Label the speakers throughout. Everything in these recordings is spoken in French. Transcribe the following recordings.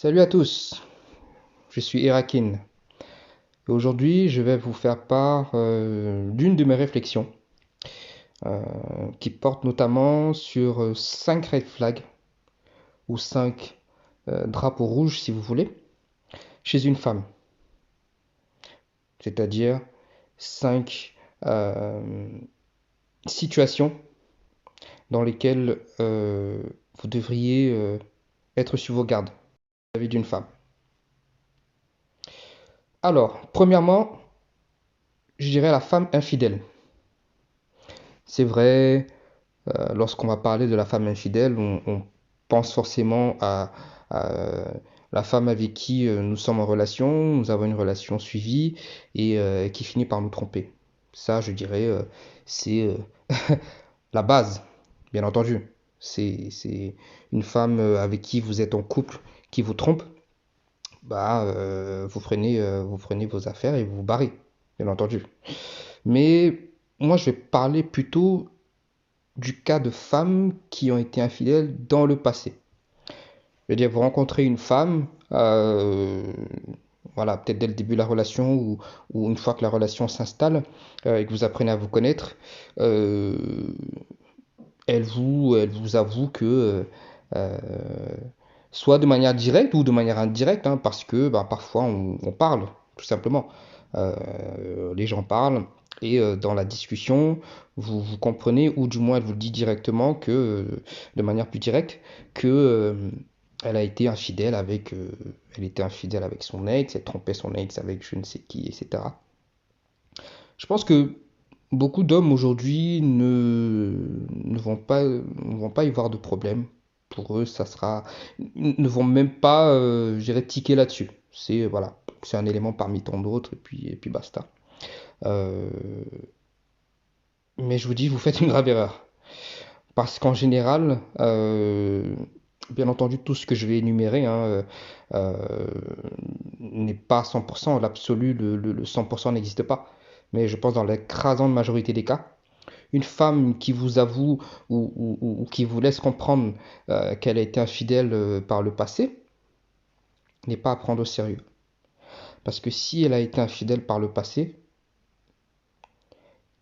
Speaker 1: Salut à tous, je suis Erakin et aujourd'hui je vais vous faire part d'une de mes réflexions euh, qui porte notamment sur 5 red flags ou 5 drapeaux rouges si vous voulez chez une femme, c'est-à-dire 5 situations dans lesquelles vous devriez être sur vos gardes vis-à-vis d'une femme. Alors, premièrement, je dirais la femme infidèle. C'est vrai, lorsqu'on va parler de la femme infidèle, on pense forcément à la femme avec qui nous sommes en relation, nous avons une relation suivie et qui finit par nous tromper. Ça, je dirais, c'est la base, bien entendu. C'est une femme avec qui vous êtes en couple qui vous trompe, bah, vous prenez vos affaires et vous vous barrez, bien entendu. Mais moi, je vais parler plutôt du cas de femmes qui ont été infidèles dans le passé. Je veux dire, vous rencontrez une femme, voilà, peut-être dès le début de la relation ou une fois que la relation s'installe et que vous apprenez à vous connaître, euh, elle vous avoue que euh, soit de manière directe ou de manière indirecte, hein, parce que bah, parfois on parle, tout simplement. Les gens parlent et dans la discussion, vous comprenez, ou du moins elle vous le dit directement, que, de manière plus directe, que elle a été infidèle avec, elle était infidèle avec son ex, elle trompait son ex avec je ne sais qui, etc. Je pense que beaucoup d'hommes aujourd'hui ne vont pas y voir de problème. Pour eux, ça sera, ne vont même pas, je dirais, tiquer là-dessus. C'est voilà, c'est un élément parmi tant d'autres et puis basta. Euh, mais je vous dis, vous faites une grave erreur. Parce qu'en général, bien entendu, tout ce que je vais énumérer hein, euh, n'est pas à 100%. L'absolu, le 100% n'existe pas. Mais je pense dans l'écrasante majorité des cas, une femme qui vous avoue ou qui vous laisse comprendre qu'elle a été infidèle par le passé n'est pas à prendre au sérieux. Parce que si elle a été infidèle par le passé,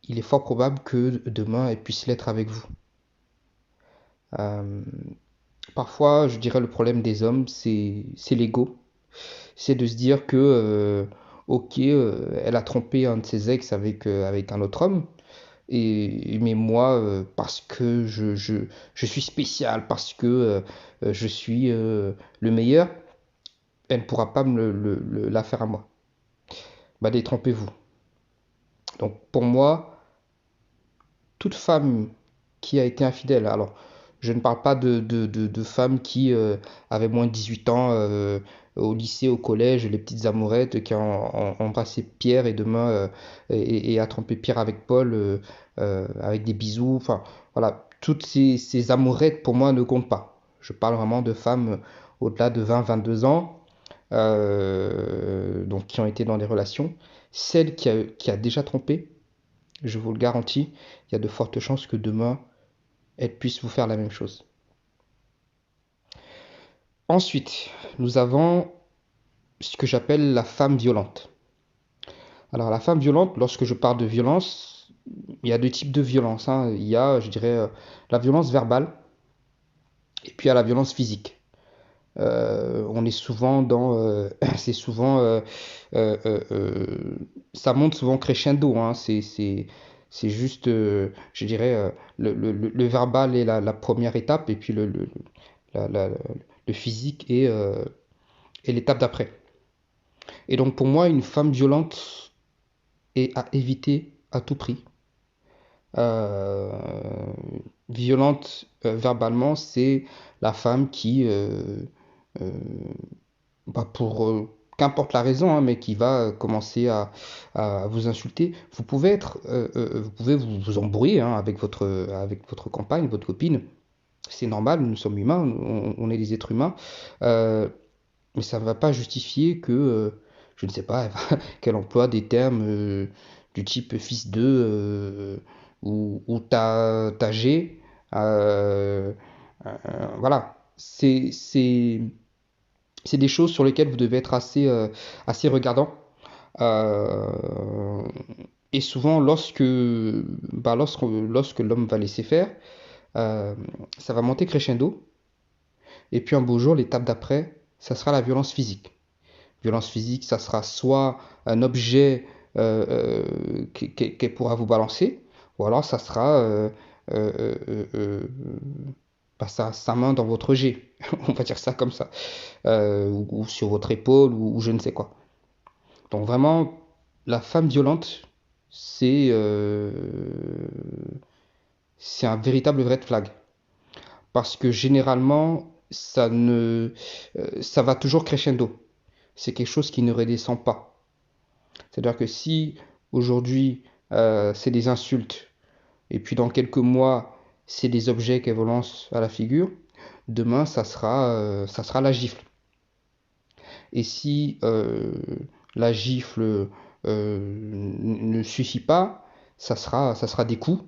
Speaker 1: il est fort probable que demain elle puisse l'être avec vous. Euh, Parfois, je dirais le problème des hommes, c'est l'ego. C'est de se dire que, ok, elle a trompé un de ses ex avec un autre homme, mais moi, parce que je suis spécial, parce que je suis le meilleur, elle ne pourra pas la faire à moi. Bah, détrompez-vous. Donc, pour moi, toute femme qui a été infidèle, alors je ne parle pas de femmes qui avaient moins de 18 ans au lycée, au collège, les petites amourettes qui ont embrassé Pierre et demain et a trompé Pierre avec Paul avec des bisous. Enfin, voilà, toutes ces amourettes pour moi ne comptent pas. Je parle vraiment de femmes au-delà de 20-22 ans, donc qui ont été dans des relations. Celle qui a déjà trompé, je vous le garantis, il y a de fortes chances que demain, elle puisse vous faire la même chose. Ensuite, nous avons ce que j'appelle la femme violente. Alors, la femme violente, lorsque je parle de violence, il y a deux types de violence, hein. Il y a, je dirais, la violence verbale et puis il y a la violence physique. On est souvent dans, c'est souvent, euh, euh, euh, ça monte souvent crescendo, hein. C'est juste, je dirais, le verbal est la première étape et puis la- la- le physique est l'étape d'après. Et donc pour moi, une femme violente est à éviter à tout prix. Euh, Violente verbalement, c'est la femme qui, euh, bah, pour qu'importe la raison, hein, mais qui va commencer à vous insulter. Vous pouvez vous embrouiller hein, avec votre compagne, votre copine. C'est normal, nous sommes humains, on est des êtres humains. Euh, mais ça ne va pas justifier que, je ne sais pas, qu'elle emploie des termes du type fils de ou tagé. Euh, voilà. C'est des choses sur lesquelles vous devez être assez regardant. Euh, et souvent, lorsque l'homme va laisser faire, euh, ça va monter crescendo. Et puis un beau jour, l'étape d'après, ça sera la violence physique. Violence physique, ça sera soit un objet qui pourra vous balancer, ou alors ça sera euh, euh, euh, euh, sa main dans votre jet, on va dire ça comme ça, ou sur votre épaule, ou je ne sais quoi. Donc vraiment, la femme violente, c'est euh, c'est un véritable red flag. Parce que généralement, ça va toujours crescendo. C'est quelque chose qui ne redescend pas. C'est-à-dire que si aujourd'hui c'est des insultes, et puis dans quelques mois c'est des objets qu'elle vous lance à la figure, demain ça sera la gifle. Et si la gifle ne suffit pas, ça sera des coups.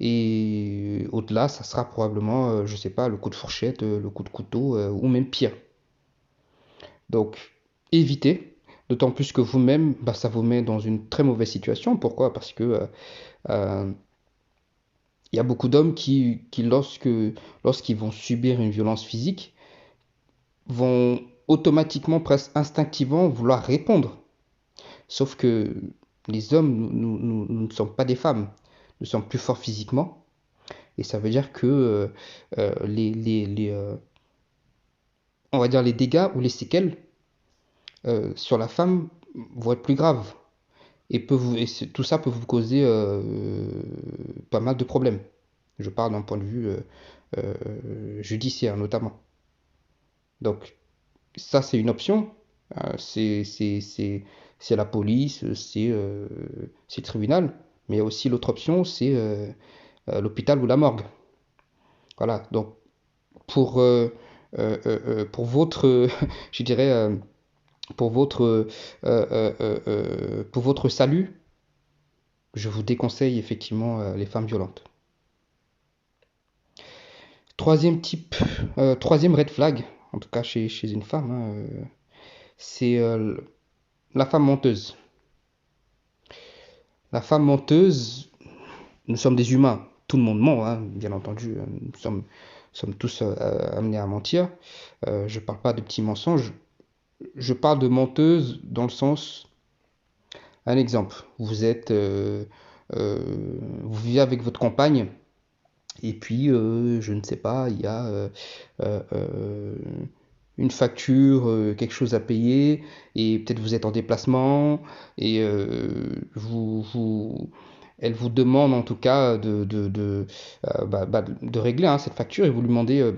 Speaker 1: Et au-delà, ça sera probablement, je sais pas, le coup de fourchette, le coup de couteau, ou même pire. Donc, évitez. D'autant plus que vous-même, bah, ça vous met dans une très mauvaise situation. Pourquoi? Parce que euh, il y a beaucoup d'hommes lorsqu'ils vont subir une violence physique, vont automatiquement, presque instinctivement, vouloir répondre. Sauf que les hommes, nous ne sommes pas des femmes. Nous sommes plus forts physiquement. Et ça veut dire que on va dire les dégâts ou les séquelles sur la femme vont être plus graves. Tout ça peut vous causer pas mal de problèmes. Je parle d'un point de vue judiciaire notamment. Donc ça c'est une option. C'est la police, c'est le tribunal. Mais il y a aussi l'autre option, c'est l'hôpital ou la morgue. Voilà. Donc pour, pour votre, je dirais, pour votre salut, je vous déconseille effectivement les femmes violentes. Troisième red flag, en tout cas chez une femme, hein, c'est la femme menteuse. La femme menteuse, nous sommes des humains, tout le monde ment, hein, bien entendu, sommes tous amenés à mentir. Je ne parle pas de petits mensonges, je parle de menteuse dans le sens, un exemple, euh, vous vivez avec votre compagne. Et puis, je ne sais pas, il y a une facture, quelque chose à payer, et peut-être vous êtes en déplacement, et elle vous demande en tout cas de régler hein, cette facture, et vous lui demandez,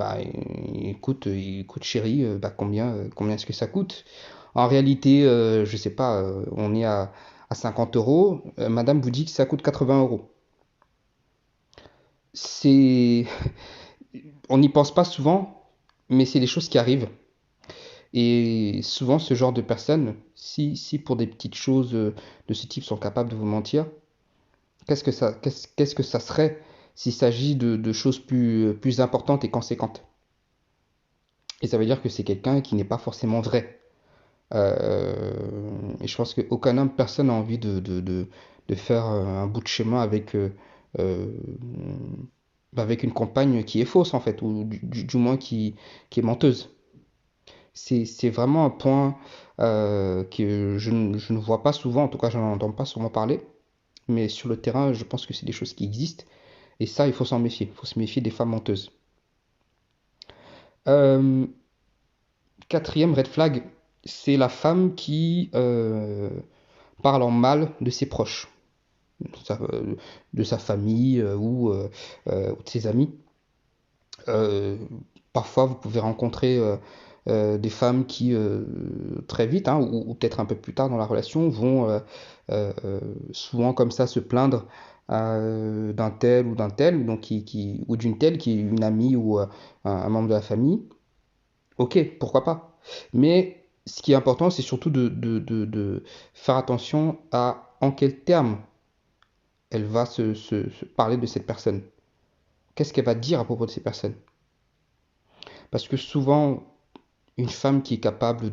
Speaker 1: écoute chérie, combien est-ce que ça coûte? En réalité, je ne sais pas, on est à 50 euros, madame vous dit que ça coûte 80 euros. C'est On n'y pense pas souvent, mais c'est des choses qui arrivent. Et souvent, ce genre de personnes, si pour des petites choses de ce type sont capables de vous mentir, qu'est-ce que ça serait s'il s'agit de choses plus importantes et conséquentes? Et ça veut dire que c'est quelqu'un qui n'est pas forcément vrai. Et je pense qu'aucun homme, personne n'a envie de faire un bout de chemin euh, avec une compagne qui est fausse, en fait, ou du moins qui est menteuse. C'est vraiment un point que je ne vois pas souvent, en tout cas, je n'en entends pas souvent parler. Mais sur le terrain, je pense que c'est des choses qui existent. Et ça, il faut s'en méfier. Il faut se méfier des femmes menteuses. Euh, Quatrième red flag, c'est la femme qui parle en mal de ses proches, de sa famille ou de ses amis. Euh, Parfois, vous pouvez rencontrer des femmes qui, très vite, hein, ou peut-être un peu plus tard dans la relation, vont souvent comme ça se plaindre d'un tel ou d'un tel, donc ou d'une telle qui est une amie ou un membre de la famille. Ok, pourquoi pas. Mais ce qui est important, c'est surtout de faire attention à en quels termes elle va se parler de cette personne. Qu'est-ce qu'elle va dire à propos de ces personnes? Parce que souvent, une femme qui est capable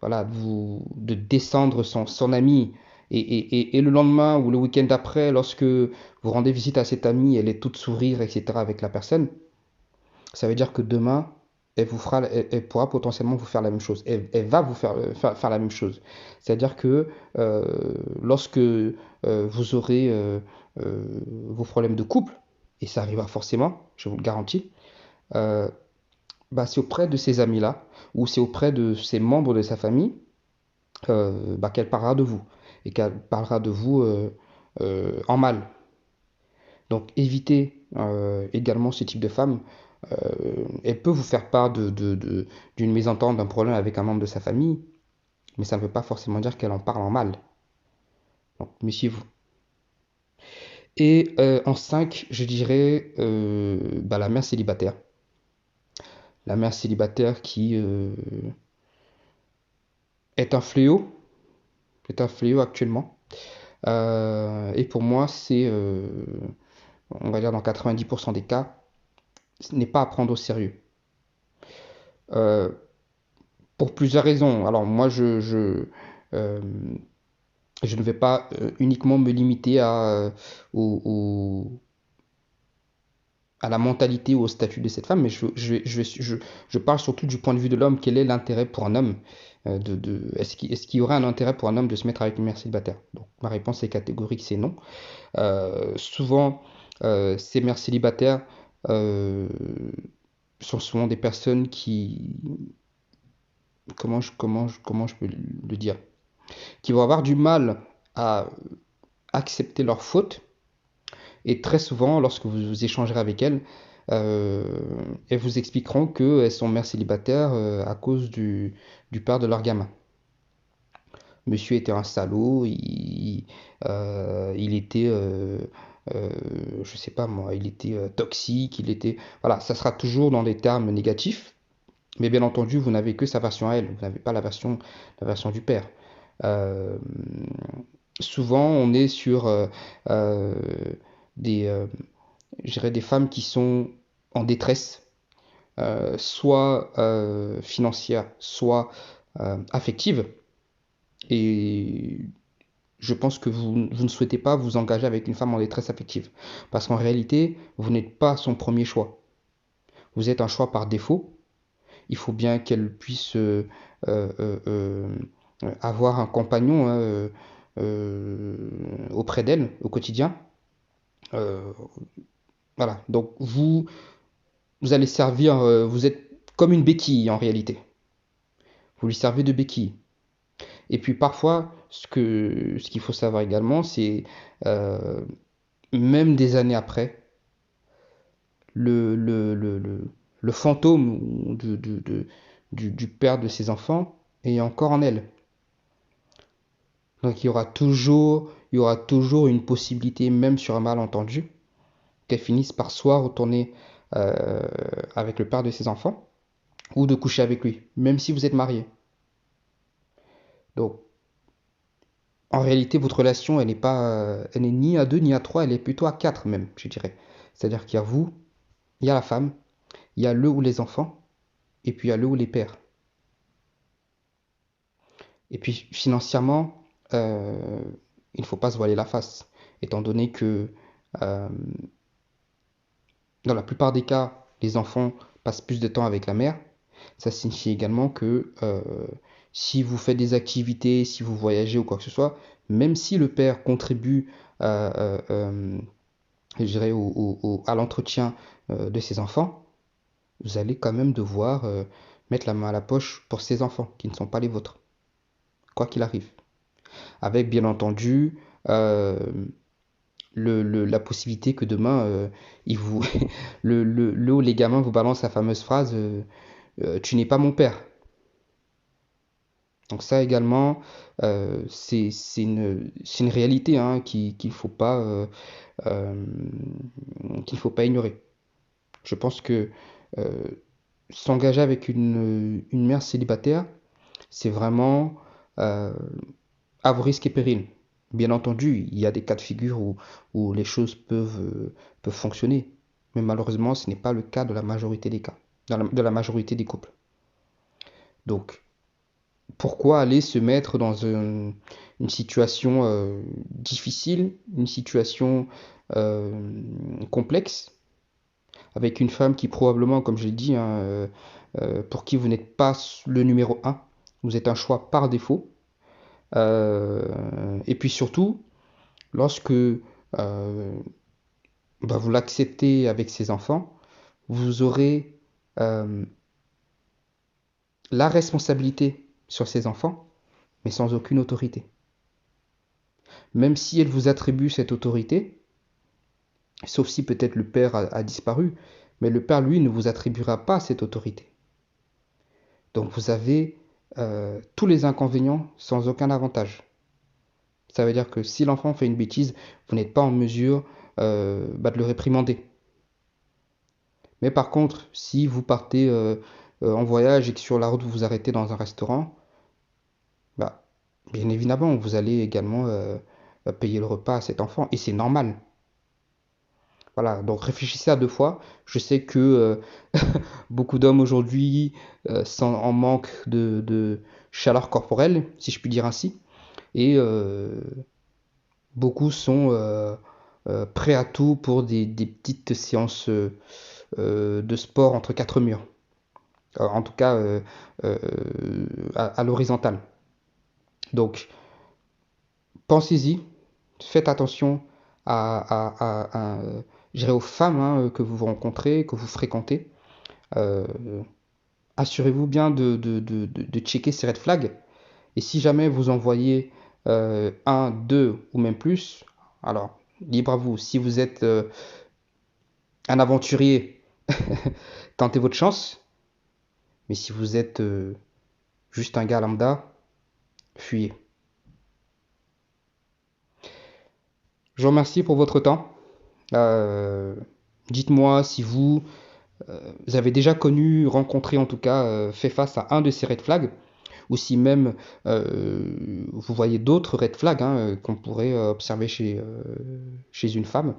Speaker 1: voilà, de descendre son ami. Et le lendemain ou le week-end d'après, lorsque vous rendez visite à cette amie, elle est toute sourire, etc. avec la personne, ça veut dire que demain, elle pourra potentiellement vous faire la même chose. Elle va vous faire la même chose. C'est-à-dire que euh, lorsque vous aurez vos problèmes de couple, et ça arrivera forcément, je vous le garantis, euh, bah, c'est auprès de ces amis-là, ou c'est auprès de ces membres de sa famille, bah, qu'elle parlera de vous. Et qu'elle parlera de vous en mal. Donc évitez également ce type de femme. Elle peut vous faire part d'une mésentente, d'un problème avec un membre de sa famille, mais ça ne veut pas forcément dire qu'elle en parle en mal. Donc méfiez-vous. Et en 5, je dirais bah, la mère célibataire. La mère célibataire qui est un fléau actuellement. Et pour moi, on va dire dans 90% des cas, ce n'est pas à prendre au sérieux. Euh, pour plusieurs raisons. Alors moi, euh, je ne vais pas uniquement me limiter au, au- à la mentalité ou au statut de cette femme, mais je parle surtout du point de vue de l'homme. Quel est l'intérêt pour un homme est-ce qu'il y aurait un intérêt pour un homme de se mettre avec une mère célibataire? Donc ma réponse est catégorique, c'est non. Souvent, ces mères célibataires euh, sont souvent des personnes comment je peux le dire, qui vont avoir du mal à accepter leurs fautes. Et très souvent, lorsque vous échangerez avec elles, euh, elles vous expliqueront qu'elles sont mères célibataires à cause du père de leur gamin. Monsieur était un salaud, il était, euh, je sais pas moi, il était toxique, il était... Voilà, ça sera toujours dans des termes négatifs, mais bien entendu, vous n'avez que sa version à elle, vous n'avez pas la version du père. Euh, Souvent, on est sur euh, des, euh, je dirais des femmes qui sont en détresse, soit financière, soit affective. Et je pense que vous ne souhaitez pas vous engager avec une femme en détresse affective. Parce qu'en réalité, vous n'êtes pas son premier choix. Vous êtes un choix par défaut. Il faut bien qu'elle puisse euh, euh, euh, avoir un compagnon hein, auprès d'elle au quotidien. Euh, voilà. Donc vous allez servir, vous êtes comme une béquille en réalité. Vous lui servez de béquille. Et puis parfois, ce qu'il faut savoir également, c'est euh, même des années après, le, le, le, le, le fantôme du père de ses enfants est encore en elle. Donc il y aura toujours une possibilité, même sur un malentendu, qu'elle finisse par soit retourner euh, avec le père de ses enfants, ou de coucher avec lui, même si vous êtes mariés. Donc en réalité, votre relation, elle n'est ni à deux ni à trois, elle est plutôt à quatre même, je dirais. C'est-à-dire qu'il y a vous, il y a la femme, il y a le ou les enfants, et puis il y a le ou les pères. Et puis financièrement, euh, il ne faut pas se voiler la face, étant donné que euh, dans la plupart des cas, les enfants passent plus de temps avec la mère. Ça signifie également que si vous faites des activités, si vous voyagez ou quoi que ce soit, même si le père contribue je dirais, à l'entretien de ses enfants, vous allez quand même devoir mettre la main à la poche pour ses enfants, qui ne sont pas les vôtres, quoi qu'il arrive. Avec bien entendu euh, la possibilité que demain, il vous, les gamins vous balancent la fameuse phrase tu n'es pas mon père. Donc ça également, c'est une réalité hein, euh, qu'il faut pas ignorer. Je pense que euh, s'engager avec une mère célibataire, c'est vraiment euh, à vos risques et périls. Bien entendu, il y a des cas de figure où les choses peuvent fonctionner, mais malheureusement, ce n'est pas le cas de la majorité des cas, de la majorité des couples. Donc, pourquoi aller se mettre dans une situation difficile, une situation complexe, avec une femme qui probablement, comme je l'ai dit, hein, pour qui vous n'êtes pas le numéro un, vous êtes un choix par défaut. Et puis surtout, lorsque vous l'acceptez avec ses enfants, vous aurez euh, la responsabilité sur ses enfants, mais sans aucune autorité. Même si elle vous attribue cette autorité, sauf si peut-être le père a disparu, mais le père, lui, ne vous attribuera pas cette autorité. Donc vous avez tous les inconvénients sans aucun avantage. Ça veut dire que si l'enfant fait une bêtise, vous n'êtes pas en mesure de le réprimander. Mais par contre, si vous partez en voyage et que sur la route vous vous arrêtez dans un restaurant, bah, bien évidemment, vous allez également payer le repas à cet enfant. Et c'est normal. Voilà, donc réfléchissez à deux fois. Je sais que beaucoup d'hommes aujourd'hui sont en manque de chaleur corporelle, si je puis dire ainsi. Et beaucoup sont prêts à tout pour des petites séances de sport entre quatre murs. En tout cas, euh, à l'horizontale. Donc, pensez-y, faites attention je dirais aux femmes hein, que vous rencontrez, que vous fréquentez. Euh, Assurez-vous bien de checker ces red flags. Et si jamais vous en voyez un, deux ou même plus, alors libre à vous. Si vous êtes un aventurier, tentez votre chance. Mais si vous êtes juste un gars lambda, fuyez. Je vous remercie pour votre temps. Euh, Dites-moi si vous avez déjà connu, rencontré en tout cas, fait face à un de ces red flags, ou si même vous voyez d'autres red flags hein, qu'on pourrait observer chez une femme.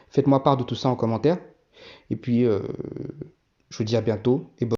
Speaker 1: Faites-moi part de tout ça en commentaire. Et puis, je vous dis à bientôt et bonne